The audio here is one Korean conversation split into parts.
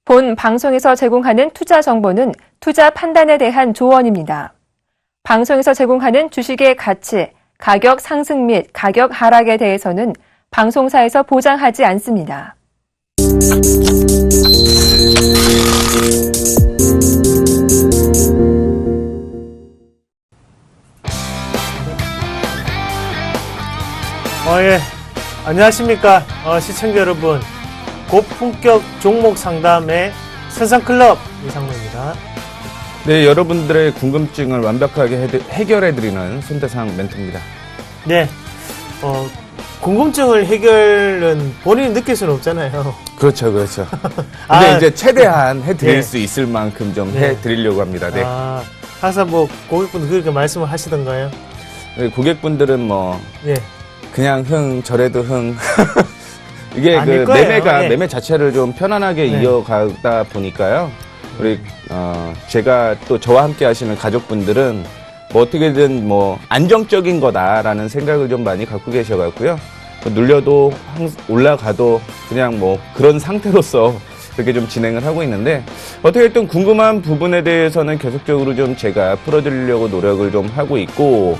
본 방송에서 제공하는 투자 정보는 투자 판단에 대한 조언입니다. 방송에서 제공하는 주식의 가치, 가격 상승 및 가격 하락에 대해서는 방송사에서 보장하지 않습니다. 예. 안녕하십니까. 시청자 여러분. 고품격 종목 상담의 선상클럽 이상로입니다. 네, 여러분들의 궁금증을 완벽하게 해결해드리는 손대상 멘토입니다. 네. 궁금증을 해결은 본인이 느낄 수는 없잖아요. 그렇죠. 근데 이제 최대한 해드릴 수 있을 만큼 좀 해드리려고 합니다. 네. 항상 고객분들 그렇게 말씀을 하시던가요? 네, 고객분들은 그냥 흥, 저래도 흥. 이게 매매 자체를 좀 편안하게 이어가다 보니까요. 우리, 제가 또 저와 함께 하시는 가족분들은 어떻게든 안정적인 거다라는 생각을 좀 많이 갖고 계셔갖고요. 눌려도 올라가도 그냥 그런 상태로서 그렇게 좀 진행을 하고 있는데, 어떻게든 궁금한 부분에 대해서는 계속적으로 좀 제가 풀어드리려고 노력을 좀 하고 있고,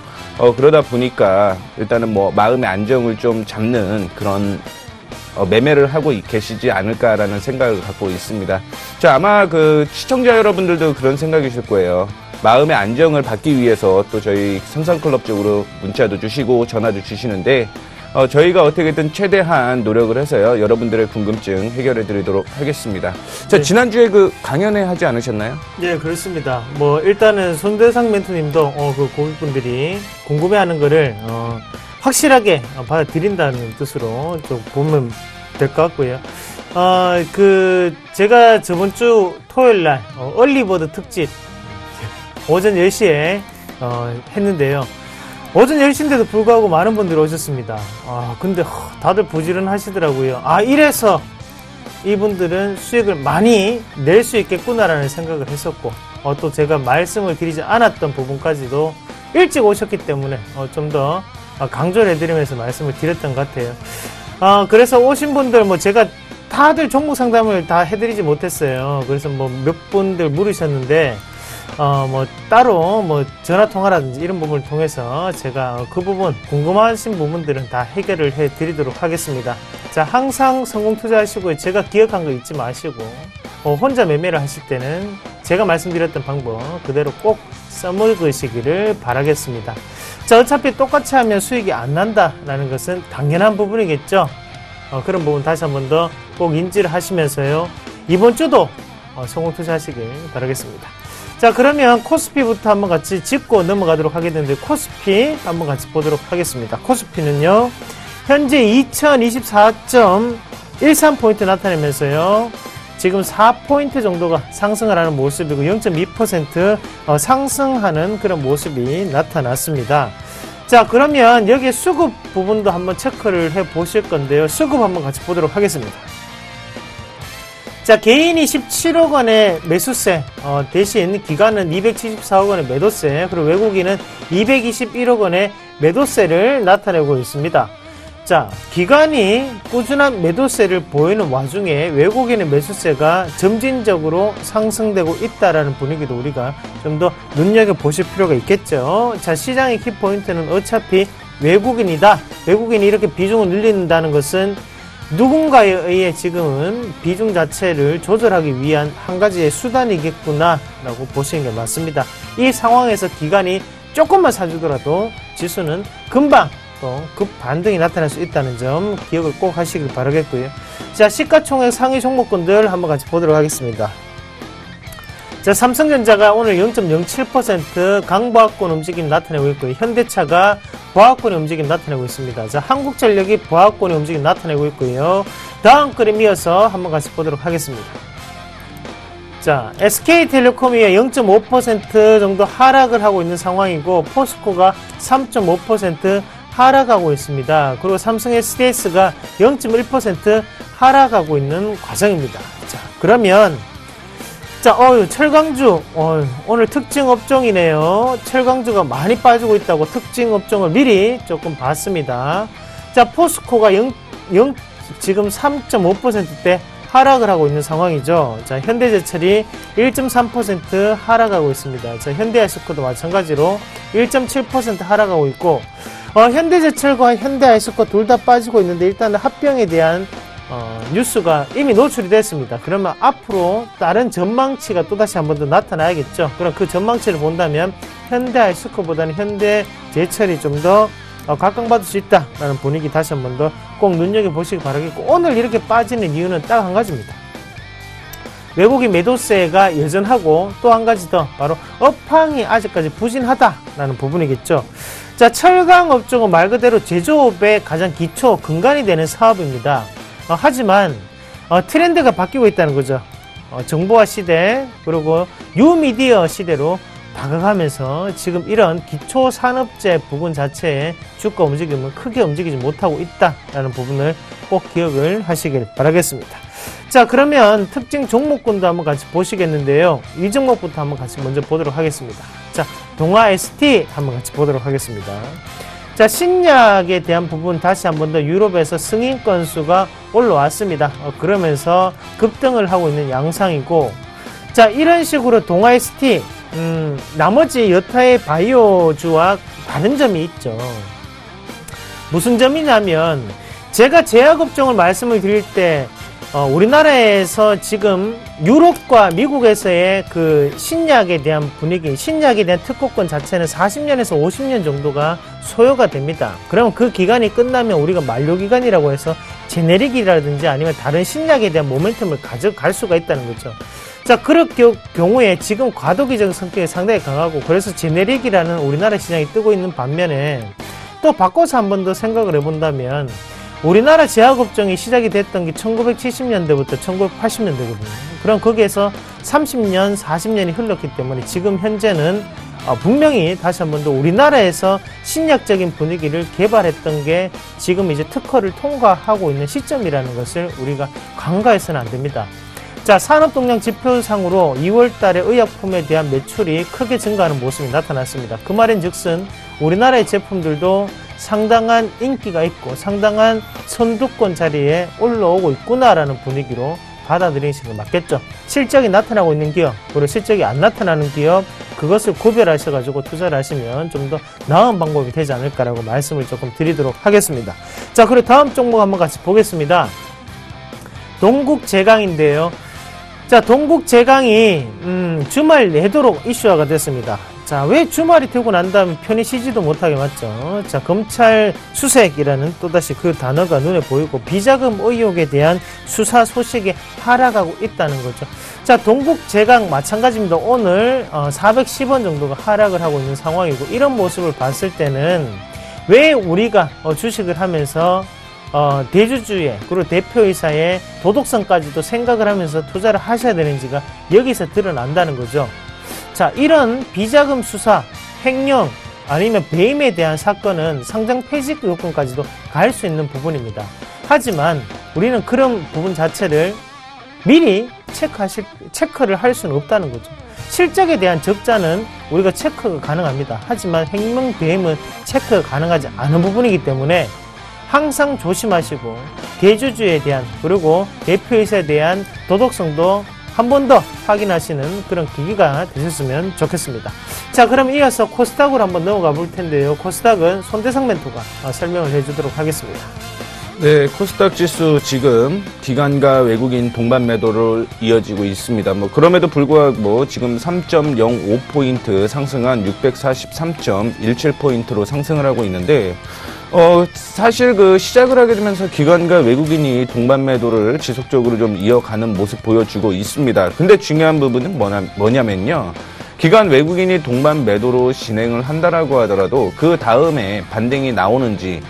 그러다 보니까 일단은 마음의 안정을 좀 잡는 그런 매매를 하고 계시지 않을까라는 생각을 갖고 있습니다. 아마 시청자 여러분들도 그런 생각이실 거예요. 마음의 안정을 받기 위해서 또 저희 삼성클럽 쪽으로 문자도 주시고 전화도 주시는데, 저희가 어떻게든 최대한 노력을 해서요, 여러분들의 궁금증 해결해 드리도록 하겠습니다. 자, 지난주에 강연회 하지 않으셨나요? 네, 그렇습니다. 일단은 손대상 멘토님도 고객분들이 궁금해하는 거를 확실하게 받아들인다는 뜻으로 좀 보면 될 것 같고요. 제가 저번 주 토요일 날, 얼리버드 특집, 오전 10시에, 했는데요. 오전 10시인데도 불구하고 많은 분들이 오셨습니다. 근데 다들 부지런하시더라고요. 이래서 이분들은 수익을 많이 낼 수 있겠구나라는 생각을 했었고, 또 제가 말씀을 드리지 않았던 부분까지도 일찍 오셨기 때문에 좀 더 강조를 해드리면서 말씀을 드렸던 것 같아요. 그래서 오신 분들 제가 다들 종목 상담을 다 해드리지 못했어요. 그래서 몇 분들 물으셨는데 따로 전화 통화라든지 이런 부분을 통해서 제가 그 부분 궁금하신 부분들은 다 해결을 해 드리도록 하겠습니다. 자, 항상 성공 투자하시고 제가 기억한 거 잊지 마시고 혼자 매매를 하실 때는 제가 말씀드렸던 방법 그대로 꼭 써먹으시기를 바라겠습니다. 자, 어차피 똑같이 하면 수익이 안 난다라는 것은 당연한 부분이겠죠. 그런 부분 다시 한 번 더 꼭 인지를 하시면서요, 이번 주도 성공 투자하시길 바라겠습니다. 자, 그러면 코스피부터 한번 같이 짚고 넘어가도록 하게 되는데, 코스피 한번 같이 보도록 하겠습니다. 코스피는요, 현재 2024.13포인트 나타내면서요, 지금 4포인트 정도가 상승을 하는 모습이고 0.2% 상승하는 그런 모습이 나타났습니다. 자, 그러면 여기에 수급 부분도 한번 체크를 해 보실 건데요. 수급 한번 같이 보도록 하겠습니다. 자, 개인이 17억 원의 매수세, 대신 기관은 274억 원의 매도세, 그리고 외국인은 221억 원의 매도세를 나타내고 있습니다. 자, 기관이 꾸준한 매도세를 보이는 와중에 외국인의 매수세가 점진적으로 상승되고 있다라는 분위기도 우리가 좀 더 눈여겨보실 필요가 있겠죠. 자, 시장의 키포인트는 어차피 외국인이다. 외국인이 이렇게 비중을 늘린다는 것은 누군가에 의해 지금은 비중 자체를 조절하기 위한 한 가지의 수단이겠구나 라고 보시는 게 맞습니다. 이 상황에서 기관이 조금만 사주더라도 지수는 금방 또 급 반등이 나타날 수 있다는 점 기억을 꼭 하시길 바라겠고요. 자, 시가총액 상위 종목군들 한번 같이 보도록 하겠습니다. 자, 삼성전자가 오늘 0.07% 강보합권 움직임 나타내고 있고요. 현대차가 보합권의 움직임 나타내고 있습니다. 자, 한국전력이 보합권의 움직임 나타내고 있고요. 다음 글에 이어서 한번 같이 보도록 하겠습니다. 자, SK텔레콤이 0.5% 정도 하락을 하고 있는 상황이고, 포스코가 3.5% 하락하고 있습니다. 그리고 삼성 SDS가 0.1% 하락하고 있는 과정입니다. 자, 그러면 철강주 오늘 특징 업종이네요. 철강주가 많이 빠지고 있다고 특징 업종을 미리 조금 봤습니다. 자, 포스코가 지금 3.5%대 하락을 하고 있는 상황이죠. 자, 현대제철이 1.3% 하락하고 있습니다. 자, 현대아이스코도 마찬가지로 1.7% 하락하고 있고, 현대제철과 현대아이스코 둘 다 빠지고 있는데 일단은 합병에 대한 뉴스가 이미 노출이 됐습니다. 그러면 앞으로 다른 전망치가 또다시 한 번 더 나타나야겠죠. 그럼 그 전망치를 본다면 현대아이스코보다는 현대제철이 좀 더 각광받을 수 있다라는 분위기 다시 한 번 더 꼭 눈여겨보시기 바라겠고, 오늘 이렇게 빠지는 이유는 딱 한 가지입니다. 외국인 매도세가 여전하고 또 한 가지 더 바로 업황이 아직까지 부진하다라는 부분이겠죠. 자, 철강 업종은 말 그대로 제조업의 가장 기초 근간이 되는 사업입니다. 하지만 트렌드가 바뀌고 있다는 거죠. 정보화 시대 그리고 뉴미디어 시대로 다가가면서 지금 이런 기초 산업재 부분 자체의 주가 움직임은 크게 움직이지 못하고 있다라는 부분을 꼭 기억을 하시길 바라겠습니다. 자, 그러면 특징 종목군도 한번 같이 보시겠는데요. 이 종목부터 한번 같이 먼저 보도록 하겠습니다. 자, 동아 ST 한번 같이 보도록 하겠습니다. 자, 신약에 대한 부분 다시 한 번 더 유럽에서 승인 건수가 올라왔습니다. 그러면서 급등을 하고 있는 양상이고, 자, 이런 식으로 동아 ST 나머지 여타의 바이오주와 다른 점이 있죠. 무슨 점이냐면, 제가 제약업종을 말씀을 드릴 때 우리나라에서 지금 유럽과 미국에서의 그 신약에 대한 분위기, 신약에 대한 특허권 자체는 40년에서 50년 정도가 소요가 됩니다. 그러면 그 기간이 끝나면 우리가 만료기간이라고 해서 제네릭이라든지 아니면 다른 신약에 대한 모멘텀을 가져갈 수가 있다는 거죠. 자, 그럴 경우에 지금 과도기적 성격이 상당히 강하고, 그래서 제네릭이라는 우리나라 시장이 뜨고 있는 반면에 또 바꿔서 한 번 더 생각을 해본다면, 우리나라 제약업종이 시작이 됐던 게 1970년대부터 1980년대거든요. 그럼 거기에서 30년, 40년이 흘렀기 때문에 지금 현재는 분명히 다시 한 번 더 우리나라에서 신약적인 분위기를 개발했던 게 지금 이제 특허를 통과하고 있는 시점이라는 것을 우리가 간과해서는 안 됩니다. 자, 산업동량 지표상으로 2월 달에 의약품에 대한 매출이 크게 증가하는 모습이 나타났습니다. 그 말인 즉슨 우리나라의 제품들도 상당한 인기가 있고 상당한 선두권 자리에 올라오고 있구나라는 분위기로 받아들이시는 게 맞겠죠. 실적이 나타나고 있는 기업, 그리고 실적이 안 나타나는 기업, 그것을 구별하셔가지고 투자를 하시면 좀 더 나은 방법이 되지 않을까라고 말씀을 조금 드리도록 하겠습니다. 자, 그리고 다음 종목 한번 같이 보겠습니다. 동국제강인데요. 자, 동국제강이 주말 내도록 이슈화가 됐습니다. 자, 왜 주말이 되고 난 다음에 편히 쉬지도 못하게 맞죠? 자, 검찰 수색이라는 또다시 그 단어가 눈에 보이고, 비자금 의혹에 대한 수사 소식이 하락하고 있다는 거죠. 자, 동국제강 마찬가지입니다. 오늘 410원 정도가 하락을 하고 있는 상황이고, 이런 모습을 봤을 때는 왜 우리가 주식을 하면서 대주주의 그리고 대표이사의 도덕성까지도 생각을 하면서 투자를 하셔야 되는지가 여기서 드러난다는 거죠. 자, 이런 비자금 수사, 횡령 아니면 배임에 대한 사건은 상장 폐지 요건까지도 갈 수 있는 부분입니다. 하지만 우리는 그런 부분 자체를 미리 체크를 할 수는 없다는 거죠. 실적에 대한 적자는 우리가 체크가 가능합니다. 하지만 횡령 배임은 체크가 가능하지 않은 부분이기 때문에 항상 조심하시고, 대주주에 대한 그리고 대표이사에 대한 도덕성도 한 번 더 확인하시는 그런 기기가 되셨으면 좋겠습니다. 자, 그럼 이어서 코스닥으로 한번 넘어가 볼 텐데요. 코스닥은 손대상 멘토가 설명을 해주도록 하겠습니다. 네, 코스닥 지수 지금 기관과 외국인 동반 매도로 이어지고 있습니다. 그럼에도 불구하고 지금 3.05포인트 상승한 643.17포인트로 상승을 하고 있는데, 사실 시작을 하게 되면서 기관과 외국인이 동반 매도를 지속적으로 좀 이어가는 모습 보여주고 있습니다. 근데 중요한 부분은 뭐냐면요. 기관 외국인이 동반 매도로 진행을 한다라고 하더라도 그 다음에 반등이 나오는지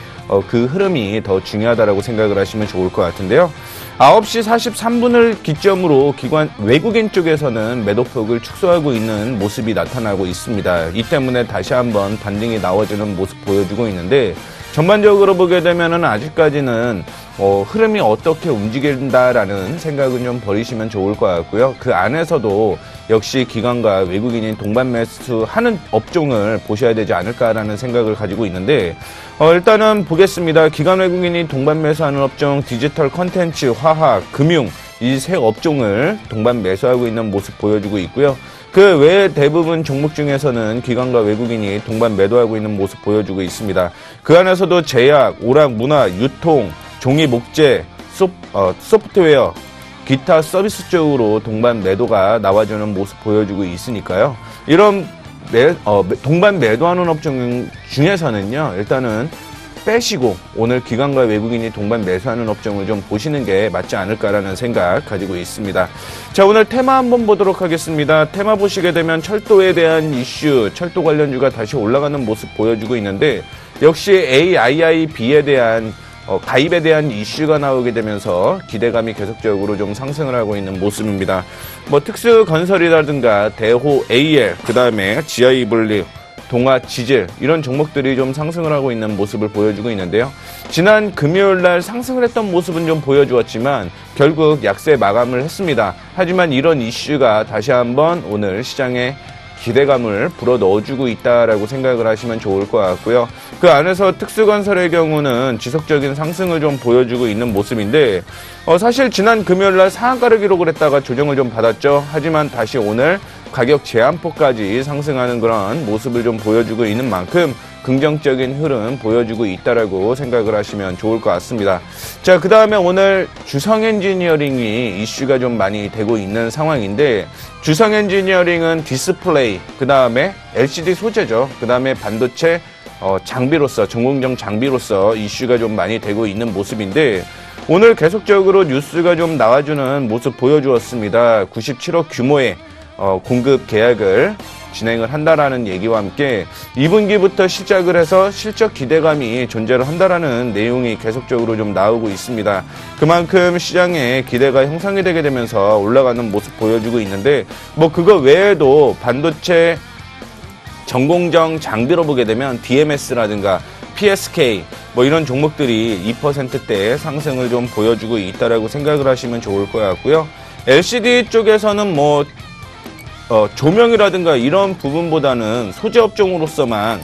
그 흐름이 더 중요하다라고 생각을 하시면 좋을 것 같은데요. 9시 43분을 기점으로 기관 외국인 쪽에서는 매도폭을 축소하고 있는 모습이 나타나고 있습니다. 이 때문에 다시 한번 반등이 나와주는 모습 보여주고 있는데, 전반적으로 보게 되면은 아직까지는 흐름이 어떻게 움직인다라는 생각은 좀 버리시면 좋을 것 같고요. 그 안에서도 역시 기관과 외국인이 동반 매수하는 업종을 보셔야 되지 않을까라는 생각을 가지고 있는데, 일단은 보겠습니다. 기관 외국인이 동반 매수하는 업종, 디지털 컨텐츠, 화학, 금융, 이 세 업종을 동반 매수하고 있는 모습 보여주고 있고요. 그 외에 대부분 종목 중에서는 기관과 외국인이 동반 매도하고 있는 모습 보여주고 있습니다. 그 안에서도 제약, 오락, 문화, 유통, 종이 목재, 소프트웨어, 기타 서비스 쪽으로 동반 매도가 나와주는 모습 보여주고 있으니까요. 이런 동반 매도하는 업종 중에서는요, 일단은 빼시고 오늘 기관과 외국인이 동반 매수하는 업종을 좀 보시는 게 맞지 않을까라는 생각 가지고 있습니다. 자, 오늘 테마 한번 보도록 하겠습니다. 테마 보시게 되면 철도에 대한 이슈, 철도 관련주가 다시 올라가는 모습 보여주고 있는데 역시 AIIB에 대한 가입에 대한 이슈가 나오게 되면서 기대감이 계속적으로 좀 상승을 하고 있는 모습입니다. 뭐 특수건설이라든가 대호 AL, 그 다음에 GI블리, 동아 지질 이런 종목들이 좀 상승을 하고 있는 모습을 보여주고 있는데요. 지난 금요일 날 상승을 했던 모습은 좀 보여주었지만 결국 약세 마감을 했습니다. 하지만 이런 이슈가 다시 한번 오늘 시장에 기대감을 불어넣어주고 있다라고 생각을 하시면 좋을 것 같고요. 그 안에서 특수건설의 경우는 지속적인 상승을 좀 보여주고 있는 모습인데 사실 지난 금요일 날 상한가를 기록을 했다가 조정을 좀 받았죠. 하지만 다시 오늘 가격 제한폭까지 상승하는 그런 모습을 좀 보여주고 있는 만큼 긍정적인 흐름 보여주고 있다라고 생각을 하시면 좋을 것 같습니다. 자, 그 다음에 오늘 주성 엔지니어링이 이슈가 좀 많이 되고 있는 상황인데 주성 엔지니어링은 디스플레이, 그 다음에 LCD 소재죠. 그 다음에 반도체 장비로서, 전공정 장비로서 이슈가 좀 많이 되고 있는 모습인데 오늘 계속적으로 뉴스가 좀 나와주는 모습 보여주었습니다. 97억 규모의 공급 계약을 진행을 한다라는 얘기와 함께 2분기부터 시작을 해서 실적 기대감이 존재를 한다라는 내용이 계속적으로 좀 나오고 있습니다. 그만큼 시장에 기대가 형성이 되게 되면서 올라가는 모습 보여주고 있는데 뭐 그거 외에도 반도체 전공정 장비로 보게 되면 DMS라든가 PSK 뭐 이런 종목들이 2%대 상승을 좀 보여주고 있다라고 생각을 하시면 좋을 것 같고요. LCD 쪽에서는 뭐 조명이라든가 이런 부분보다는 소재 업종으로서만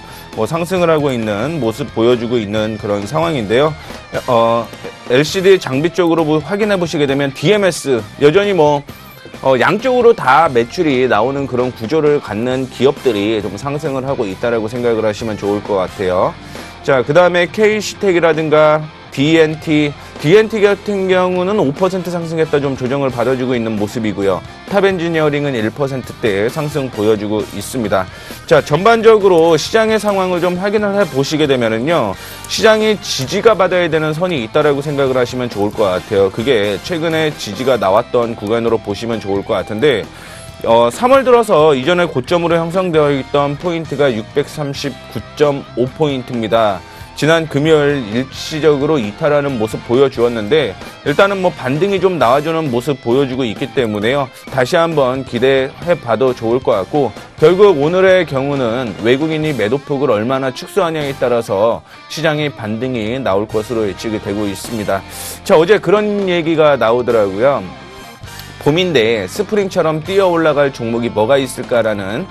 상승을 하고 있는 모습 보여주고 있는 그런 상황인데요. LCD 장비 쪽으로 확인해 보시게 되면 DMS 여전히 양쪽으로 다 매출이 나오는 그런 구조를 갖는 기업들이 좀 상승을 하고 있다라고 생각을 하시면 좋을 것 같아요. 자, 그 다음에 KC텍이라든가 DNT 같은 경우는 5% 상승했다 좀 조정을 받아주고 있는 모습이고요. 탑엔지니어링은 1%대 상승 보여주고 있습니다. 자, 전반적으로 시장의 상황을 좀 확인을 해 보시게 되면은요, 시장이 지지가 받아야 되는 선이 있다라고 생각을 하시면 좋을 것 같아요. 그게 최근에 지지가 나왔던 구간으로 보시면 좋을 것 같은데, 3월 들어서 이전에 고점으로 형성되어 있던 포인트가 639.5포인트입니다. 지난 금요일 일시적으로 이탈하는 모습 보여주었는데 일단은 반등이 좀 나와주는 모습 보여주고 있기 때문에요. 다시 한번 기대해 봐도 좋을 것 같고 결국 오늘의 경우는 외국인이 매도폭을 얼마나 축소하냐에 따라서 시장의 반등이 나올 것으로 예측이 되고 있습니다. 자, 어제 그런 얘기가 나오더라고요. 봄인데 스프링처럼 뛰어 올라갈 종목이 뭐가 있을까라는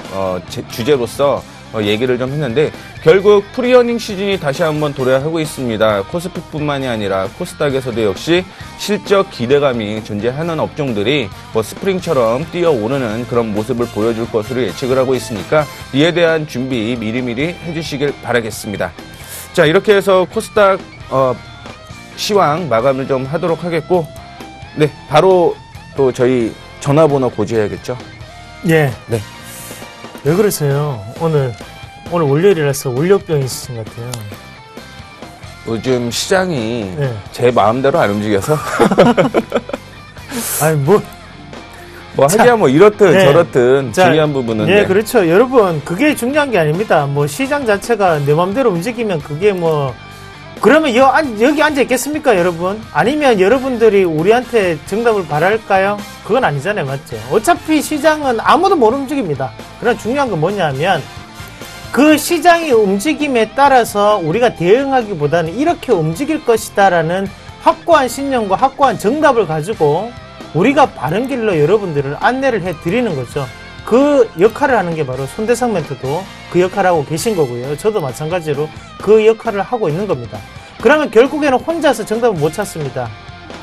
주제로서 얘기를 좀 했는데 결국 프리어닝 시즌이 다시 한번 도래하고 있습니다. 코스피뿐만이 아니라 코스닥에서도 역시 실적 기대감이 존재하는 업종들이 스프링처럼 뛰어오르는 그런 모습을 보여줄 것으로 예측을 하고 있으니까 이에 대한 준비 미리미리 해주시길 바라겠습니다. 자, 이렇게 해서 코스닥 시황 마감을 좀 하도록 하겠고 네, 바로 또 저희 전화번호 고지해야겠죠? 예. 네. 왜 그러세요? 오늘 월요일이라서 월요병 있으신 것 같아요. 요즘 시장이 네. 제 마음대로 안 움직여서. 아니, 하기야 이렇든 네. 저렇든 자, 중요한 부분은. 네, 그렇죠. 여러분, 그게 중요한 게 아닙니다. 시장 자체가 내 마음대로 움직이면 그게 그러면 여기 앉아 있겠습니까, 여러분? 아니면 여러분들이 우리한테 정답을 바랄까요? 그건 아니잖아요, 맞죠? 어차피 시장은 아무도 못 움직입니다. 그러나 중요한 건 뭐냐면, 그 시장의 움직임에 따라서 우리가 대응하기보다는 이렇게 움직일 것이다라는 확고한 신념과 확고한 정답을 가지고 우리가 바른 길로 여러분들을 안내를 해드리는 거죠. 그 역할을 하는 게 바로 손대상 멘토도 그 역할을 하고 계신 거고요. 저도 마찬가지로 그 역할을 하고 있는 겁니다. 그러면 결국에는 혼자서 정답을 못 찾습니다.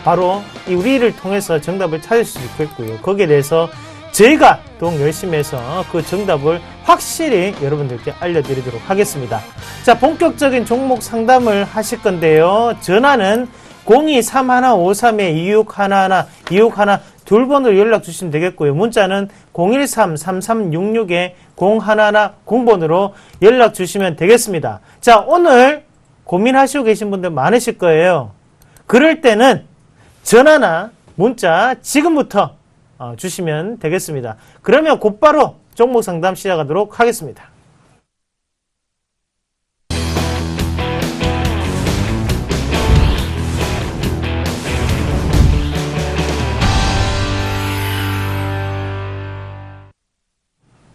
바로 이 우리를 통해서 정답을 찾을 수 있겠고요. 거기에 대해서 저희가 더욱 열심히 해서 그 정답을 확실히 여러분들께 알려드리도록 하겠습니다. 자, 본격적인 종목 상담을 하실 건데요. 전화는 023153-2611, 2611 둘번으로 연락 주시면 되겠고요. 문자는 013-3366-0110번으로 연락 주시면 되겠습니다. 자, 오늘 고민하시고 계신 분들 많으실 거예요. 그럴 때는 전화나 문자 지금부터 주시면 되겠습니다. 그러면 곧바로 종목 상담 시작하도록 하겠습니다.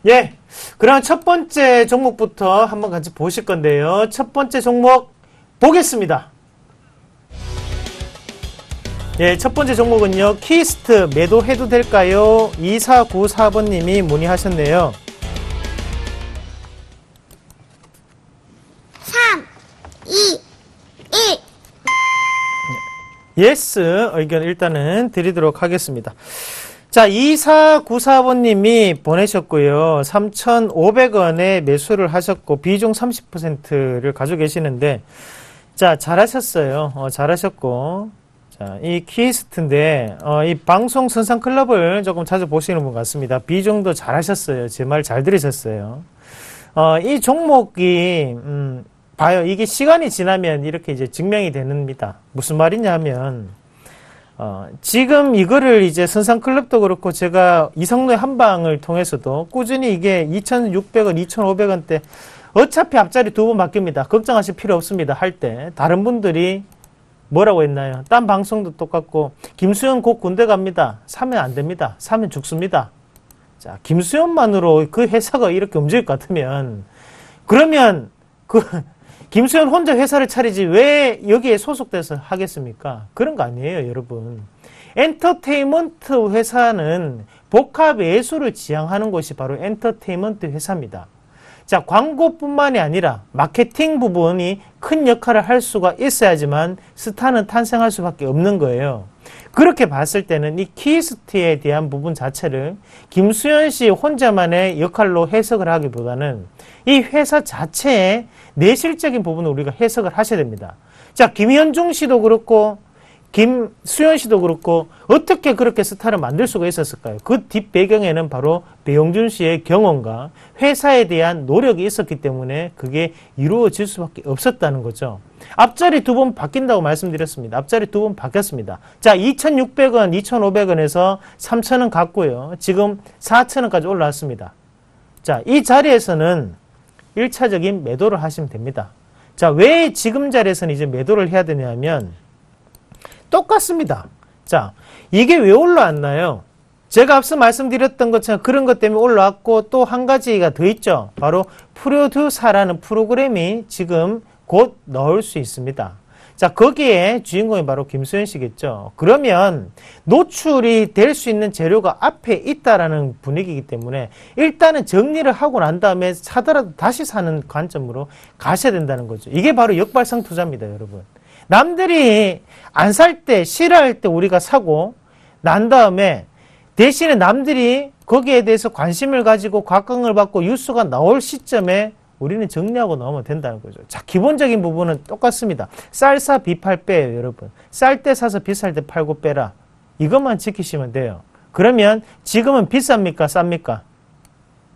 예, 그럼 첫 번째 종목부터 한번 같이 보실 건데요. 첫 번째 종목 보겠습니다. 예, 첫 번째 종목은요, 키스트 매도해도 될까요? 2494번님이 문의하셨네요. 3, 2, 1. 예스 의견 일단은 드리도록 하겠습니다. 자, 2494번님이 보내셨고요. 3,500원에 매수를 하셨고 비중 30%를 가지고 계시는데, 자, 잘하셨어요. 잘하셨고, 자, 이 키스트인데 이 방송 선상클럽을 조금 자주 보시는 분 같습니다. 비중도 잘하셨어요. 제 말 잘 들으셨어요. 이 종목이 봐요. 이게 시간이 지나면 이렇게 이제 증명이 됩니다. 무슨 말이냐 하면 지금 이거를 이제 선상클럽도 그렇고 제가 이성로의 한방을 통해서도 꾸준히 이게 2,600원, 2,500원대 어차피 앞자리 두 번 바뀝니다. 걱정하실 필요 없습니다. 할 때 다른 분들이 뭐라고 했나요? 딴 방송도 똑같고 김수현 곧 군대 갑니다. 사면 안 됩니다. 사면 죽습니다. 자, 김수현만으로 그 회사가 이렇게 움직일 것 같으면 그러면 김수현 혼자 회사를 차리지 왜 여기에 소속돼서 하겠습니까? 그런 거 아니에요, 여러분. 엔터테인먼트 회사는 복합 예술을 지향하는 것이 바로 엔터테인먼트 회사입니다. 자, 광고뿐만이 아니라 마케팅 부분이 큰 역할을 할 수가 있어야지만 스타는 탄생할 수밖에 없는 거예요. 그렇게 봤을 때는 이 키스트에 대한 부분 자체를 김수현 씨 혼자만의 역할로 해석을 하기보다는 이 회사 자체의 내실적인 부분을 우리가 해석을 하셔야 됩니다. 자, 김현중 씨도 그렇고 김수현 씨도 그렇고 어떻게 그렇게 스타를 만들 수가 있었을까요? 그 뒷배경에는 바로 배용준 씨의 경험과 회사에 대한 노력이 있었기 때문에 그게 이루어질 수밖에 없었다는 거죠. 앞자리 두 번 바뀐다고 말씀드렸습니다. 앞자리 두 번 바뀌었습니다. 자, 2,600원, 2,500원에서 3,000원 갔고요. 지금 4,000원까지 올라왔습니다. 자, 이 자리에서는 1차적인 매도를 하시면 됩니다. 자, 왜 지금 자리에서는 이제 매도를 해야 되냐면 똑같습니다. 자, 이게 왜 올라왔나요? 제가 앞서 말씀드렸던 것처럼 그런 것 때문에 올라왔고 또 한 가지가 더 있죠. 바로 프로듀사라는 프로그램이 지금 곧 나올 수 있습니다. 자, 거기에 주인공이 바로 김수현 씨겠죠. 그러면 노출이 될 수 있는 재료가 앞에 있다라는 분위기이기 때문에 일단은 정리를 하고 난 다음에 사더라도 다시 사는 관점으로 가셔야 된다는 거죠. 이게 바로 역발상 투자입니다, 여러분. 남들이 안 살 때, 싫어할 때 우리가 사고 난 다음에 대신에 남들이 거기에 대해서 관심을 가지고 각광을 받고 뉴스가 나올 시점에 우리는 정리하고 나오면 된다는 거죠. 자, 기본적인 부분은 똑같습니다. 쌀 사 비팔 빼요, 여러분. 쌀 때 사서 비쌀 때 팔고 빼라. 이것만 지키시면 돼요. 그러면 지금은 비쌉니까? 쌉니까?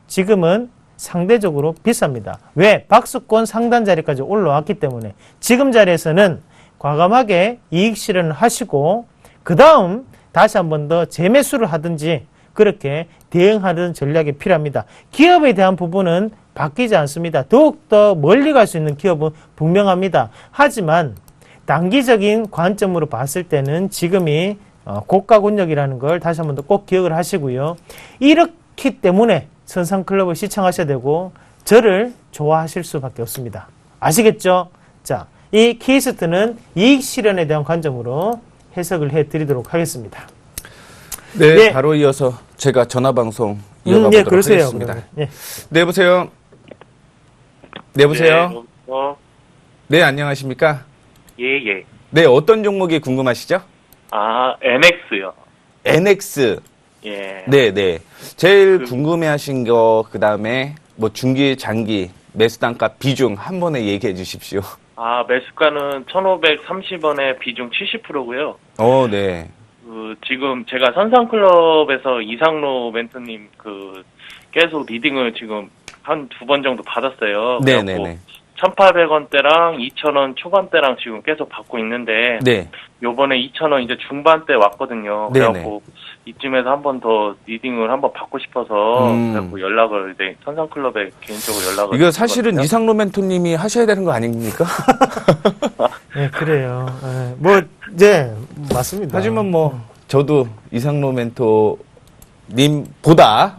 지금은 상대적으로 비쌉니다. 왜? 박스권 상단 자리까지 올라왔기 때문에 지금 자리에서는 과감하게 이익 실현을 하시고 그 다음 다시 한 번 더 재매수를 하든지 그렇게 대응하는 전략이 필요합니다. 기업에 대한 부분은 바뀌지 않습니다. 더욱더 멀리 갈 수 있는 기업은 분명합니다. 하지만 단기적인 관점으로 봤을 때는 지금이 고가군역이라는 걸 다시 한 번 더 꼭 기억을 하시고요. 이렇기 때문에 선상클럽을 시청하셔야 되고 저를 좋아하실 수밖에 없습니다. 아시겠죠? 자, 이 키스트는 이익 실현에 대한 관점으로 해석을 해드리도록 하겠습니다. 네, 네. 바로 이어서 제가 전화방송 이어가보도록 하겠습니다. 예. 네, 여보세요? 네, 여보세요? 네, 네, 안녕하십니까? 예. 네, 어떤 종목이 궁금하시죠? NX요. NX. 예. 네네. 제일 궁금해하신 거, 그 다음에 뭐 중기, 장기, 매수 단가, 비중 한 번에 얘기해 주십시오. 매수가는 1,530원에 비중 70%고요. 네. 지금 제가 선상클럽에서 이상로 멘토님 계속 리딩을 지금 한 2번 정도 받았어요. 네네네. 1,800원대랑 2,000원 초반대랑 지금 계속 받고 있는데, 네. 요번에 2,000원 이제 중반대 왔거든요. 네네. 그래갖고 이쯤에서 한 번 더 리딩을 한번 받고 싶어서 그래갖고 연락을 선상클럽에 개인적으로 연락을. 이거 사실은 드렸거든요. 이상로 멘토님이 하셔야 되는 거 아닙니까? 네, 그래요. 뭐, 네, 맞습니다. 하지만 뭐 저도 이상로 멘토 님보다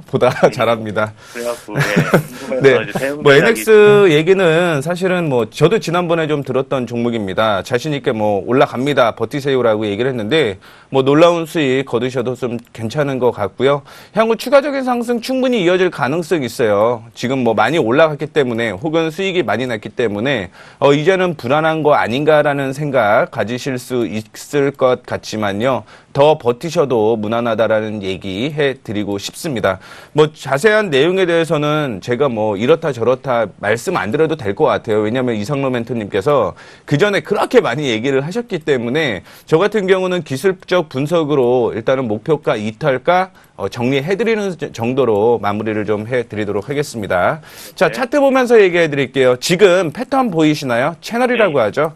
잘합니다. 그래갖고 궁금해서 네. 이제 대응 뭐 전략이 NX 얘기는 사실은 뭐 저도 지난번에 좀 들었던 종목입니다. 자신 있게 뭐 올라갑니다. 버티세요라고 얘기를 했는데 뭐 놀라운 수익 거두셔도 좀 괜찮은 것 같고요. 향후 추가적인 상승 충분히 이어질 가능성이 있어요. 지금 뭐 많이 올라갔기 때문에 혹은 수익이 많이 났기 때문에 이제는 불안한 거 아닌가라는 생각 가지실 수 있을 것 같지만요. 더 버티셔도 무난하다라는 얘기 해드리고 싶습니다. 뭐 자세한 내용에 대해서는 제가 뭐 이렇다 저렇다 말씀 안 드려도 될 것 같아요. 왜냐하면 이상로 멘토님께서 그 전에 그렇게 많이 얘기를 하셨기 때문에 저 같은 경우는 기술적 분석으로 일단은 목표가 이탈가 정리해드리는 정도로 마무리를 좀 해드리도록 하겠습니다. 자, 차트 보면서 얘기해드릴게요. 지금 패턴 보이시나요? 채널이라고 하죠.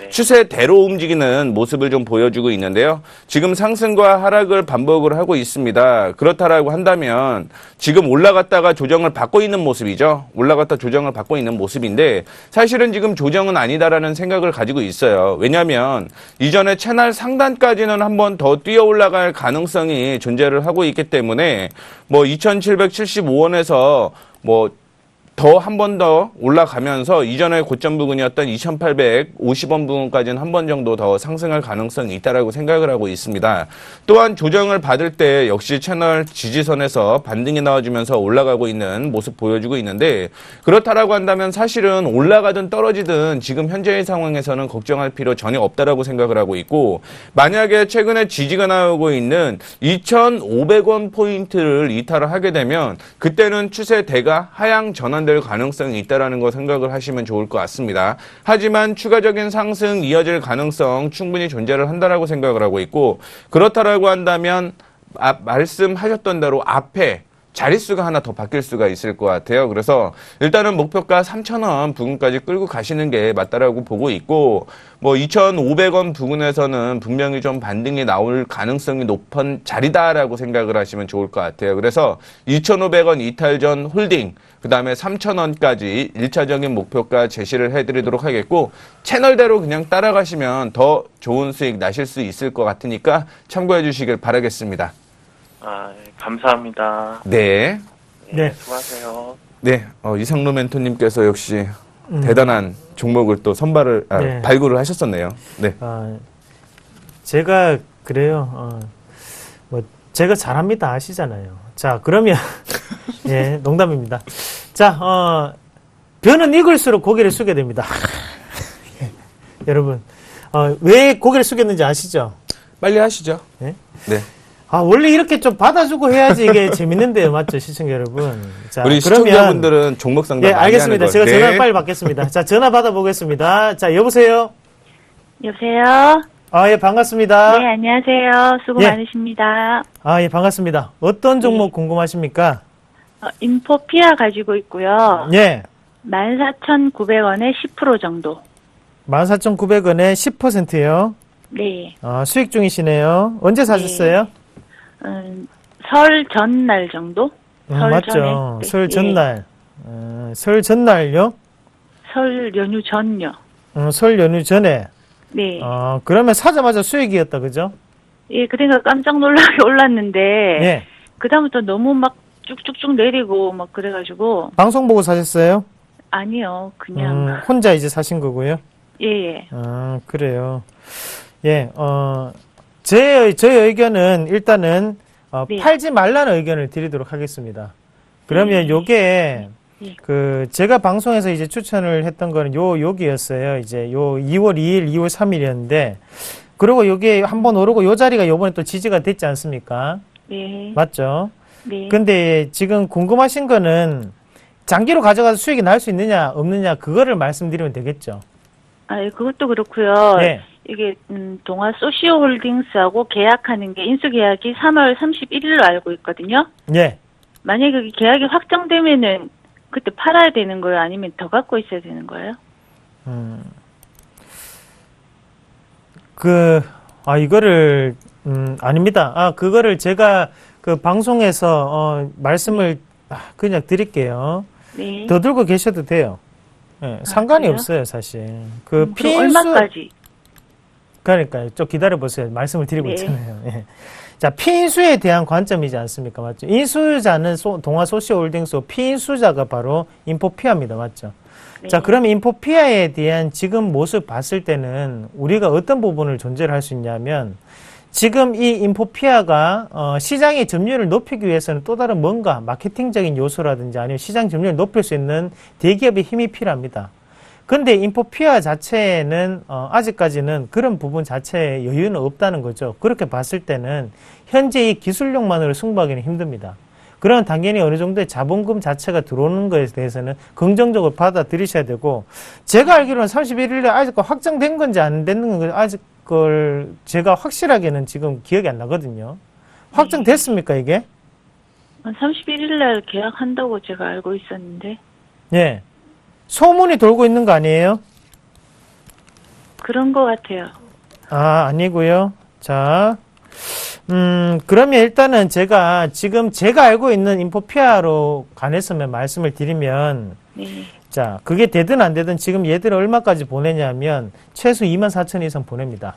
추세대로 움직이는 모습을 좀 보여주고 있는데요. 지금 상승과 하락을 반복을 하고 있습니다. 그렇다라고 한다면 지금 올라갔다가 조정을 받고 있는 모습이죠. 올라갔다 조정을 받고 있는 모습인데 사실은 지금 조정은 아니다라는 생각을 가지고 있어요. 왜냐하면 이전에 채널 상단까지는 한 번 더 뛰어 올라갈 가능성이 존재를 하고 있기 때문에 뭐 2,775원에서 뭐 더 한 번 더 올라가면서 이전의 고점 부근이었던 2,850원 부근까지는 한 번 정도 더 상승할 가능성이 있다라고 생각을 하고 있습니다. 또한 조정을 받을 때 역시 채널 지지선에서 반등이 나와주면서 올라가고 있는 모습 보여주고 있는데 그렇다라고 한다면 사실은 올라가든 떨어지든 지금 현재의 상황에서는 걱정할 필요 전혀 없다라고 생각을 하고 있고 만약에 최근에 지지가 나오고 있는 2,500원 포인트를 이탈을 하게 되면 그때는 추세대가 하향 전환 될 가능성이 있다라는 거 생각을 하시면 좋을 것 같습니다. 하지만 추가적인 상승 이어질 가능성 충분히 존재를 한다라고 생각을 하고 있고 그렇다라고 한다면 말씀하셨던 대로 앞에 자릿수가 하나 더 바뀔 수가 있을 것 같아요. 그래서 일단은 목표가 3,000원 부근까지 끌고 가시는 게 맞다라고 보고 있고 뭐 2,500원 부근에서는 분명히 좀 반등이 나올 가능성이 높은 자리다라고 생각을 하시면 좋을 것 같아요. 그래서 2,500원 이탈 전 홀딩 그 다음에 3,000원까지 1차적인 목표가 제시를 해드리도록 하겠고 채널대로 그냥 따라가시면 더 좋은 수익 나실 수 있을 것 같으니까 참고해 주시길 바라겠습니다. 감사합니다. 네. 네. 수고하세요. 네, 이상로 멘토님께서 역시 대단한 종목을 또 네. 발굴을 하셨었네요. 네. 제가 그래요. 뭐 제가 잘합니다 아시잖아요. 자, 그러면 예, 농담입니다. 자, 변은 익을수록 고개를 숙게 됩니다. 예, 여러분, 왜 고개를 숙였는지 아시죠? 빨리 하시죠. 예? 네. 원래 이렇게 좀 받아주고 해야지 이게 재밌는데요. 맞죠, 시청자 여러분? 자, 우리 그러면 시청자분들은 종목 상담 예, 많이 알겠습니다. 하는 제가 걸. 전화 빨리 받겠습니다. 자, 전화 받아보겠습니다. 자, 여보세요? 여보세요? 예, 반갑습니다. 네, 안녕하세요. 수고 예. 많으십니다. 예, 반갑습니다. 어떤 종목 궁금하십니까? 인포피아 가지고 있고요. 예. 14,900원에 10% 정도. 14,900원에 10%요. 네. 수익 중이시네요. 언제 사셨어요? 설 전날 정도? 설 맞죠. 전에. 네. 설 전날. 설 전날요? 설 연휴 전요. 설 연휴 전에. 네. 그러면 사자마자 수익이었다, 그죠? 예, 그러니까 깜짝 놀라게 올랐는데, 예. 그다음부터 너무 막 쭉쭉쭉 내리고 막 그래가지고, 방송 보고 사셨어요? 아니요, 그냥, 혼자 이제 사신 거고요? 예. 그래요. 예, 저의 의견은 일단은, 네. 팔지 말라는 의견을 드리도록 하겠습니다. 그러면 요게, 예. 제가 방송에서 이제 추천을 했던 거는 여기였어요. 이제 2월 2일, 2월 3일이었는데, 그리고 여기 한번 오르고 요 자리가 요번에 또 지지가 됐지 않습니까? 네. 맞죠? 네. 근데 지금 궁금하신 거는 장기로 가져가서 수익이 날 수 있느냐 없느냐 그거를 말씀드리면 되겠죠. 아, 예, 그것도 그렇고요. 네. 이게 동아 소시오홀딩스하고 계약하는 게 인수 계약이 3월 31일로 알고 있거든요. 예. 만약에 그 계약이 확정되면은 그때 팔아야 되는 거예요? 아니면 더 갖고 있어야 되는 거예요? 이거를, 아닙니다. 그거를 제가 그 방송에서, 말씀을 그냥 드릴게요. 네. 더 들고 계셔도 돼요. 예, 상관이 그래요? 없어요, 사실. 그럼 피인수, 얼마까지? 그러니까요. 좀 기다려보세요. 말씀을 드리고 네. 있잖아요. 예. 자, 피인수에 대한 관점이지 않습니까? 맞죠? 인수자는 동아 소시홀딩스, 피인수자가 바로 인포피아입니다. 맞죠? 네. 자, 그러면 인포피아에 대한 지금 모습 봤을 때는 우리가 어떤 부분을 존재를 할 수 있냐면 지금 이 인포피아가 시장의 점유율을 높이기 위해서는 또 다른 뭔가 마케팅적인 요소라든지 아니면 시장 점유율을 높일 수 있는 대기업의 힘이 필요합니다. 근데 인포피아 자체는 아직까지는 그런 부분 자체에 여유는 없다는 거죠. 그렇게 봤을 때는 현재 이 기술력만으로 승부하기는 힘듭니다. 그러면 당연히 어느 정도의 자본금 자체가 들어오는 것에 대해서는 긍정적으로 받아들이셔야 되고, 제가 알기로는 31일에 아직 확정된 건지 안 되는 건지 아직 그걸 제가 확실하게는 지금 기억이 안 나거든요. 확정됐습니까, 이게? 31일 날 계약한다고 제가 알고 있었는데. 예. 소문이 돌고 있는 거 아니에요? 그런 거 같아요. 아니고요. 자, 그러면 일단은 제가 지금 제가 알고 있는 인포피아로 관해서만 말씀을 드리면, 네. 자, 그게 되든 안 되든 지금 얘들은 얼마까지 보내냐면 최소 24,000 이상 보냅니다.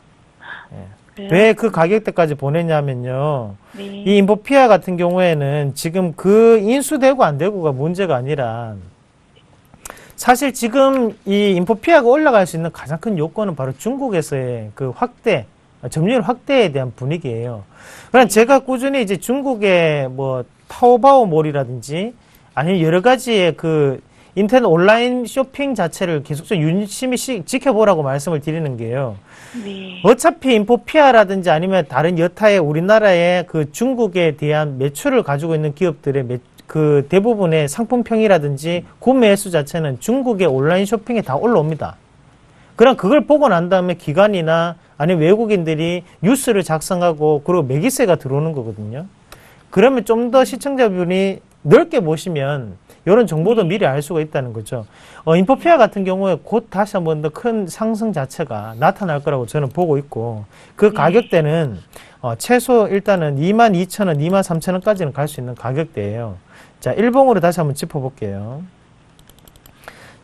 그래요? 왜 그 가격대까지 보내냐면요. 네. 이 인포피아 같은 경우에는 지금 그 인수되고 안 되고가 문제가 아니라 사실 지금 이 인포피아가 올라갈 수 있는 가장 큰 요건은 바로 중국에서의 그 확대, 점유율 확대에 대한 분위기예요. 그럼 제가 꾸준히 이제 중국의 뭐 타오바오몰이라든지 아니면 여러 가지의 그 인터넷 온라인 쇼핑 자체를 계속적으로 유심히 지켜보라고 말씀을 드리는 게요. 네. 어차피 인포피아라든지 아니면 다른 여타의 우리나라의 그 중국에 대한 매출을 가지고 있는 기업들의 그 대부분의 상품평이라든지 구매 수 자체는 중국의 온라인 쇼핑에 다 올라옵니다. 그럼 그걸 보고 난 다음에 기관이나 아니면 외국인들이 뉴스를 작성하고 그리고 매기세가 들어오는 거거든요. 그러면 좀 더 시청자분이 넓게 보시면 이런 정보도 미리 알 수가 있다는 거죠. 인포피아 같은 경우에 곧 다시 한번 더 큰 상승 자체가 나타날 거라고 저는 보고 있고 그 가격대는 최소 일단은 22,000원, 23,000원까지는 갈 수 있는 가격대예요. 자, 일봉으로 다시 한번 짚어볼게요.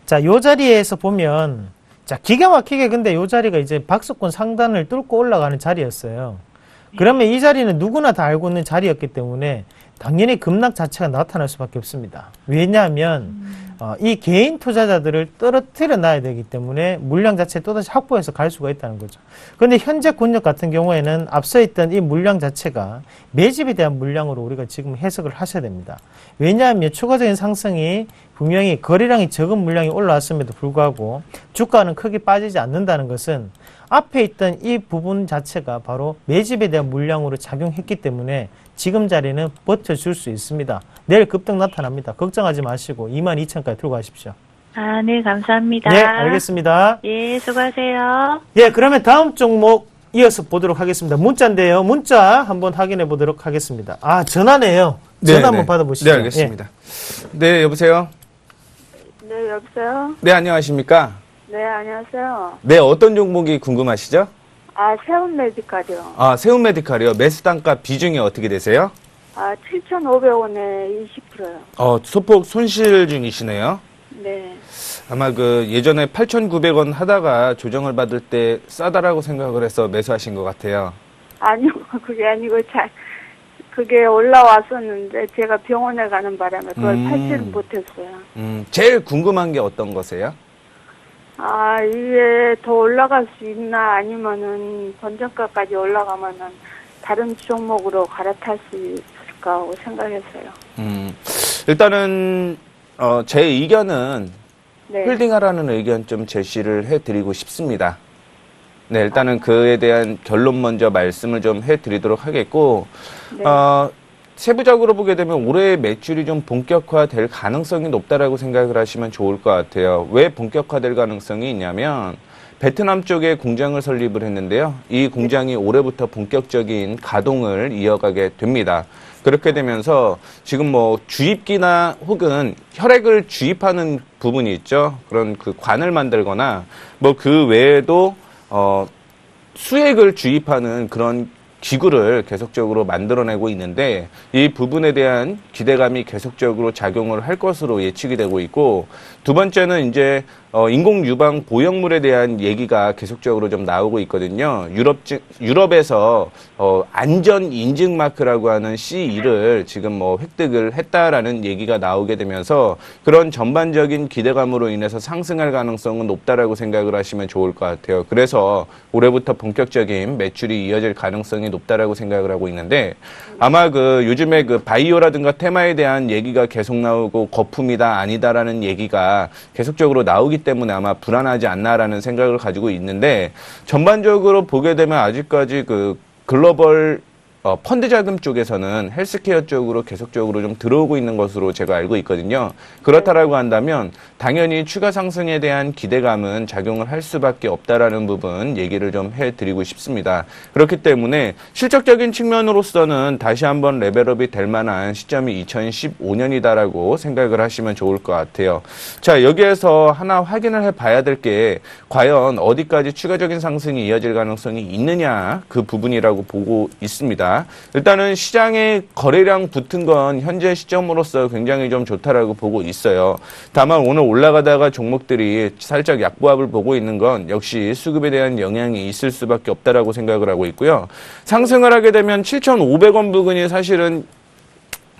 자, 요 자리에서 보면 자, 기가 막히게 근데 요 자리가 이제 박스권 상단을 뚫고 올라가는 자리였어요. 그러면 이 자리는 누구나 다 알고 있는 자리였기 때문에 당연히 급락 자체가 나타날 수밖에 없습니다. 왜냐하면 이 개인 투자자들을 떨어뜨려 놔야 되기 때문에 물량 자체 또다시 확보해서 갈 수가 있다는 거죠. 그런데 현재 권역 같은 경우에는 앞서 있던 이 물량 자체가 매집에 대한 물량으로 우리가 지금 해석을 하셔야 됩니다. 왜냐하면 추가적인 상승이 분명히 거래량이 적은 물량이 올라왔음에도 불구하고 주가는 크게 빠지지 않는다는 것은 앞에 있던 이 부분 자체가 바로 매집에 대한 물량으로 작용했기 때문에 지금 자리는 버텨줄 수 있습니다. 내일 급등 나타납니다. 걱정하지 마시고 22,000원까지 들고 가십시오. 아, 네, 감사합니다. 네, 알겠습니다. 예, 수고하세요. 예, 그러면 다음 종목 이어서 보도록 하겠습니다. 문자인데요. 문자 한번 확인해 보도록 하겠습니다. 전화네요. 전화 한번 받아보시죠. 네, 알겠습니다. 네, 여보세요? 네, 여보세요? 네, 안녕하십니까? 네, 안녕하세요. 네, 어떤 종목이 궁금하시죠? 세운 메디칼이요. 세운 메디칼이요. 매수 단가 비중이 어떻게 되세요? 7,500원에 20%요. 소폭 손실 중이시네요. 네. 아마 그 예전에 8,900원 하다가 조정을 받을 때 싸다라고 생각을 해서 매수하신 것 같아요. 아니요, 그게 아니고 그게 올라왔었는데 제가 병원에 가는 바람에 그걸 팔지를 못했어요. 제일 궁금한 게 어떤 거세요? 이게 더 올라갈 수 있나 아니면은 본전가까지 올라가면은 다른 종목으로 갈아탈 수 있을까 하고 생각했어요. 일단은 제 의견은 네. 홀딩하라는 의견 좀 제시를 해드리고 싶습니다. 네, 일단은 그에 대한 결론 먼저 말씀을 좀 해드리도록 하겠고, 네. 세부적으로 보게 되면 올해 매출이 좀 본격화될 가능성이 높다라고 생각을 하시면 좋을 것 같아요. 왜 본격화될 가능성이 있냐면 베트남 쪽에 공장을 설립을 했는데요. 이 공장이 올해부터 본격적인 가동을 이어가게 됩니다. 그렇게 되면서 지금 뭐 주입기나 혹은 혈액을 주입하는 부분이 있죠. 그런 그 관을 만들거나 뭐 그 외에도 수액을 주입하는 그런 기구를 계속적으로 만들어내고 있는데 이 부분에 대한 기대감이 계속적으로 작용을 할 것으로 예측이 되고 있고, 두 번째는 이제 인공 유방 보형물에 대한 얘기가 계속적으로 좀 나오고 있거든요. 유럽에서 안전 인증 마크라고 하는 CE를 지금 뭐 획득을 했다라는 얘기가 나오게 되면서 그런 전반적인 기대감으로 인해서 상승할 가능성은 높다라고 생각을 하시면 좋을 것 같아요. 그래서 올해부터 본격적인 매출이 이어질 가능성이 높다라고 생각을 하고 있는데, 아마 그 요즘에 그 바이오라든가 테마에 대한 얘기가 계속 나오고 거품이다 아니다라는 얘기가 계속적으로 나오기 때문에 아마 불안하지 않나라는 생각을 가지고 있는데, 전반적으로 보게 되면 아직까지 그 글로벌 펀드 자금 쪽에서는 헬스케어 쪽으로 계속적으로 좀 들어오고 있는 것으로 제가 알고 있거든요. 그렇다라고 한다면 당연히 추가 상승에 대한 기대감은 작용을 할 수밖에 없다라는 부분 얘기를 좀 해드리고 싶습니다. 그렇기 때문에 실적적인 측면으로서는 다시 한번 레벨업이 될 만한 시점이 2015년이다라고 생각을 하시면 좋을 것 같아요. 자, 여기에서 하나 확인을 해봐야 될 게 과연 어디까지 추가적인 상승이 이어질 가능성이 있느냐, 그 부분이라고 보고 있습니다. 일단은 시장에 거래량 붙은 건 현재 시점으로서 굉장히 좀 좋다라고 보고 있어요. 다만 오늘 올라가다가 종목들이 살짝 약보합을 보고 있는 건 역시 수급에 대한 영향이 있을 수밖에 없다라고 생각을 하고 있고요. 상승을 하게 되면 7,500원 부근이 사실은